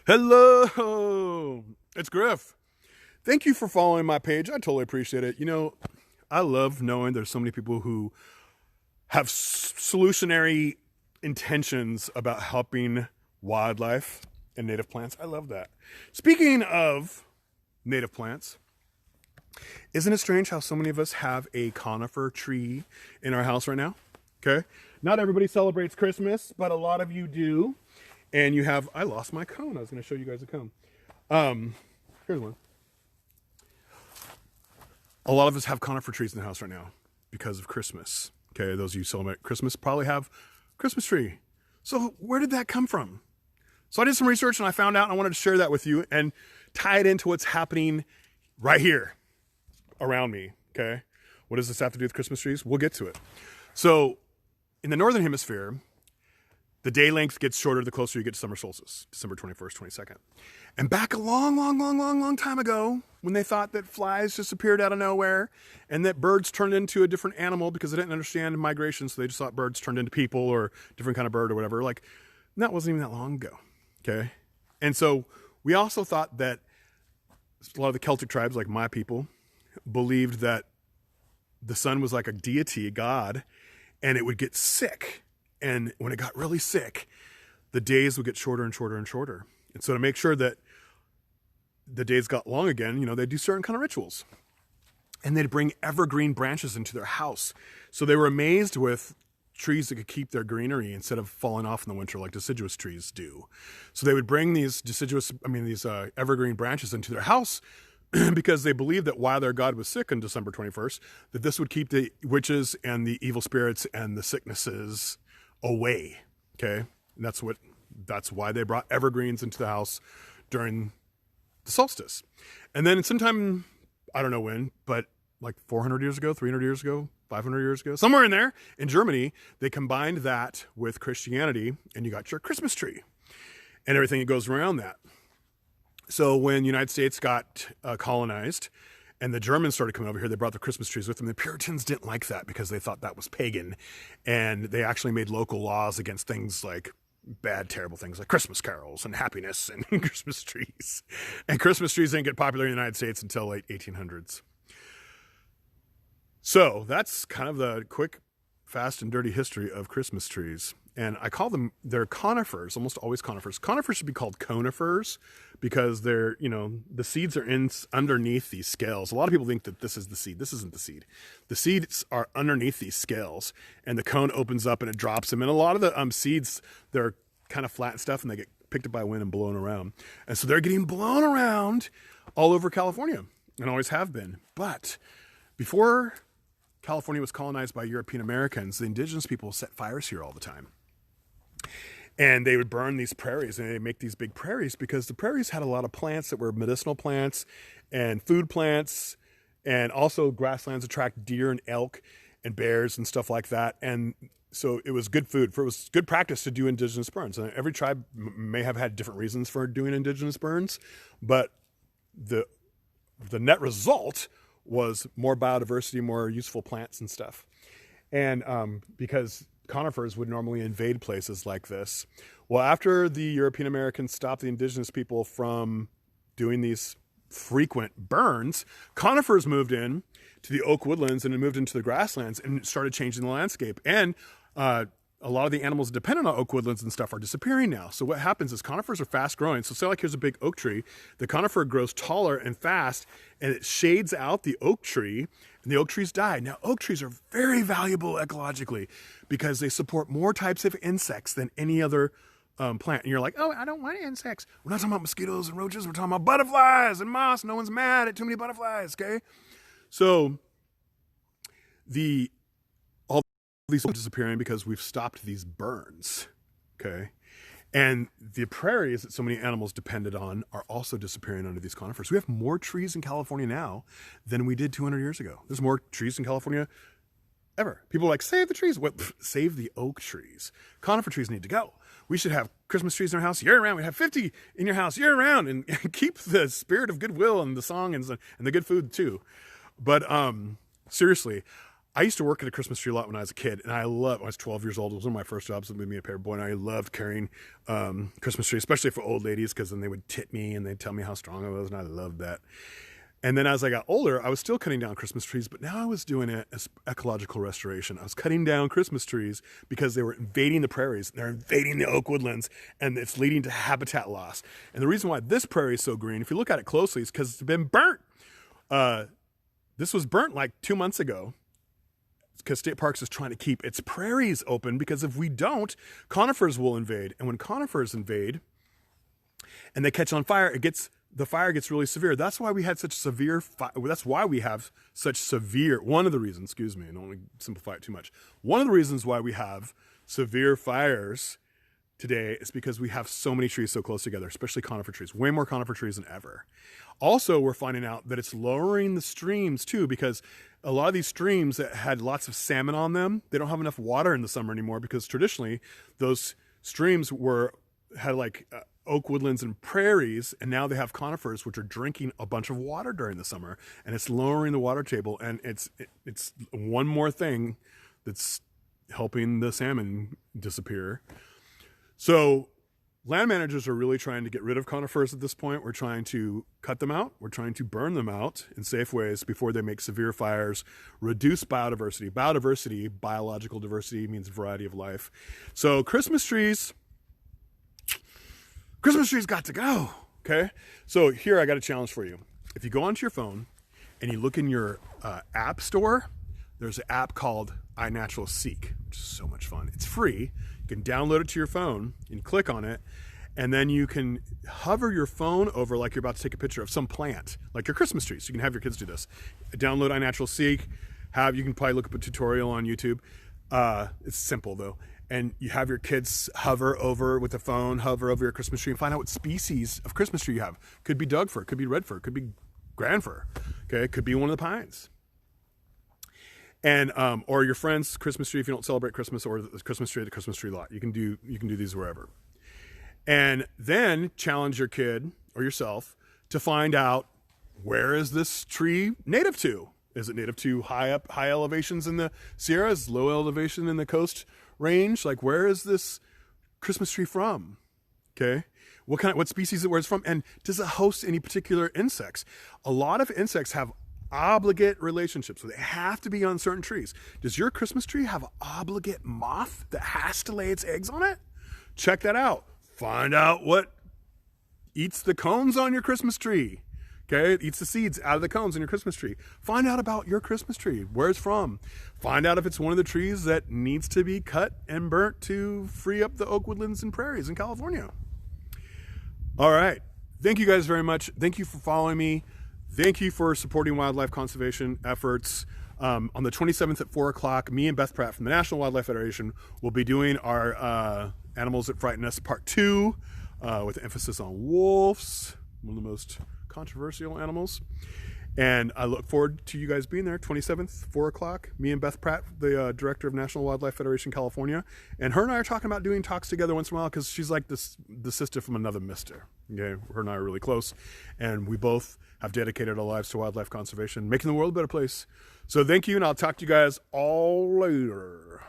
Hello, it's Griff. Thank you for following my page. I totally appreciate it. I love knowing there's so many people who have solutionary intentions about helping wildlife and native plants. I love that. Speaking of native plants, isn't it strange how so many of us have a conifer tree in our house right now? Okay. Not everybody celebrates Christmas, but a lot of you do. And you have, I lost my cone. I was going to show you guys a cone. Here's one. A lot of us have conifer trees in the house right now because of Christmas. Okay, those of you who celebrate Christmas probably have a Christmas tree. So where did that come from? So I did some research and I found out and I wanted to share that with you and tie it into what's happening right here around me. Okay, what does this have to do with Christmas trees? We'll get to it. So in the Northern Hemisphere, the day length gets shorter the closer you get to summer solstice, December 21st, 22nd. And back a long time ago, when they thought that flies just appeared out of nowhere and that birds turned into a different animal because they didn't understand migration, so they just thought birds turned into people or different kind of bird or whatever, like, that wasn't even that long ago, okay? And so we also thought that a lot of the Celtic tribes, like my people, believed that the sun was like a deity, a god, and it would get sick. And when it got really sick, the days would get shorter and shorter and shorter. And so to make sure that the days got long again, they'd do certain kind of rituals. And they'd bring evergreen branches into their house. So they were amazed with trees that could keep their greenery instead of falling off in the winter like deciduous trees do. So they would bring these evergreen branches into their house because they believed that while their god was sick on December 21st, that this would keep the witches and the evil spirits and the sicknesses away. Okay. And that's why they brought evergreens into the house during the solstice. And then sometime, I don't know when, but like 400 years ago, 300 years ago, 500 years ago, somewhere in there in Germany, they combined that with Christianity and you got your Christmas tree and everything that goes around that. So when the United States got colonized, and the Germans started coming over here, they brought the Christmas trees with them. The Puritans didn't like that because they thought that was pagan. And they actually made local laws against things like bad, terrible things like Christmas carols and happiness and Christmas trees. And Christmas trees didn't get popular in the United States until late 1800s. So that's kind of the quick, fast, and dirty history of Christmas trees. And I call them, they're conifers, almost always conifers. Conifers should be called conifers because they're, the seeds are underneath these scales. A lot of people think that this is the seed. This isn't the seed. The seeds are underneath these scales and the cone opens up and it drops them. And a lot of the seeds, they're kind of flat and stuff and they get picked up by wind and blown around. And so they're getting blown around all over California and always have been. But before California was colonized by European Americans, the indigenous people set fires here all the time. And they would burn these prairies and they'd make these big prairies because the prairies had a lot of plants that were medicinal plants and food plants, and also grasslands attract deer and elk and bears and stuff like that. And so it was good food. It was good practice to do indigenous burns. And every tribe may have had different reasons for doing indigenous burns, but the net result was more biodiversity, more useful plants and stuff. And because conifers would normally invade places like this. Well, after the European Americans stopped the indigenous people from doing these frequent burns, conifers moved in to the oak woodlands and it moved into the grasslands and started changing the landscape. And a lot of the animals dependent on oak woodlands and stuff are disappearing now. So what happens is conifers are fast growing. So say like here's a big oak tree. The conifer grows taller and fast and it shades out the oak tree and the oak trees die. Now oak trees are very valuable ecologically because they support more types of insects than any other plant. And you're like, oh, I don't want insects. We're not talking about mosquitoes and roaches. We're talking about butterflies and moths. No one's mad at too many butterflies, okay? So all these are disappearing because we've stopped these burns, okay? And the prairies that so many animals depended on are also disappearing under these conifers. We have more trees in California now than we did 200 years ago. There's more trees in California ever. People are like, save the trees. What? Save the oak trees. Conifer trees need to go. We should have Christmas trees in our house year round. We have 50 in your house year round and keep the spirit of goodwill and the song and the good food too. But seriously, I used to work at a Christmas tree lot when I was a kid, and I was 12 years old. It was one of my first jobs. It made me a paperboy, and I loved carrying Christmas trees, especially for old ladies, because then they would tit me and they'd tell me how strong I was, and I loved that. And then as I got older, I was still cutting down Christmas trees, but now I was doing it as ecological restoration. I was cutting down Christmas trees because they were invading the prairies. They're invading the oak woodlands, and it's leading to habitat loss. And the reason why this prairie is so green, if you look at it closely, is because it's been burnt. This was burnt like 2 months ago, because State Parks is trying to keep its prairies open, because if we don't, conifers will invade. And when conifers invade and they catch on fire, the fire gets really severe. That's why we had such severe that's why we have such severe, one of the reasons, excuse me, I don't want to simplify it too much. One of the reasons why we have severe fires today is because we have so many trees so close together, especially conifer trees, way more conifer trees than ever. Also, we're finding out that it's lowering the streams too, because a lot of these streams that had lots of salmon on them, they don't have enough water in the summer anymore, because traditionally those streams had like oak woodlands and prairies, and now they have conifers, which are drinking a bunch of water during the summer, and it's lowering the water table. And it's one more thing that's helping the salmon disappear. So land managers are really trying to get rid of conifers at this point. We're trying to cut them out. We're trying to burn them out in safe ways before they make severe fires, reduce biodiversity. Biological diversity means variety of life. So Christmas trees got to go, okay? So here I got a challenge for you. If you go onto your phone and you look in your app store, there's an app called iNaturalSeek, which is so much fun. It's free. You can download it to your phone and click on it, and then you can hover your phone over like you're about to take a picture of some plant, like your Christmas tree. So you can have your kids do this. Download iNaturalSeek. You can probably look up a tutorial on YouTube. It's simple though. And you have your kids hover over your Christmas tree and find out what species of Christmas tree you have. Could be Doug fir, could be red fir, could be grand fir. Okay, it could be one of the pines. And or your friend's Christmas tree if you don't celebrate Christmas, or the Christmas tree at the Christmas tree lot. You can do these wherever. And then challenge your kid or yourself to find out, where is this tree native to? Is it native to high elevations in the Sierras, low elevation in the coast range? Like, where is this Christmas tree from? Okay. What species where it's from? And does it host any particular insects? A lot of insects have obligate relationships, so they have to be on certain trees. Does your Christmas tree have an obligate moth that has to lay its eggs on it? Check that out. Find out what eats the cones on your Christmas tree. Okay, it eats the seeds out of the cones in your Christmas tree. Find out about your Christmas tree, where it's from. Find out if it's one of the trees that needs to be cut and burnt to free up the oak woodlands and prairies in California. All right. Thank you guys very much. Thank you for following me. Thank you for supporting wildlife conservation efforts. On the 27th at 4 o'clock, me and Beth Pratt from the National Wildlife Federation will be doing our Animals That Frighten Us Part 2 with emphasis on wolves, one of the most controversial animals. And I look forward to you guys being there. 27th, 4 o'clock. Me and Beth Pratt, the director of National Wildlife Federation California. And her and I are talking about doing talks together once in a while, because she's like the sister from another mister. Okay, her and I are really close. And we both have dedicated our lives to wildlife conservation, making the world a better place. So thank you, and I'll talk to you guys all later.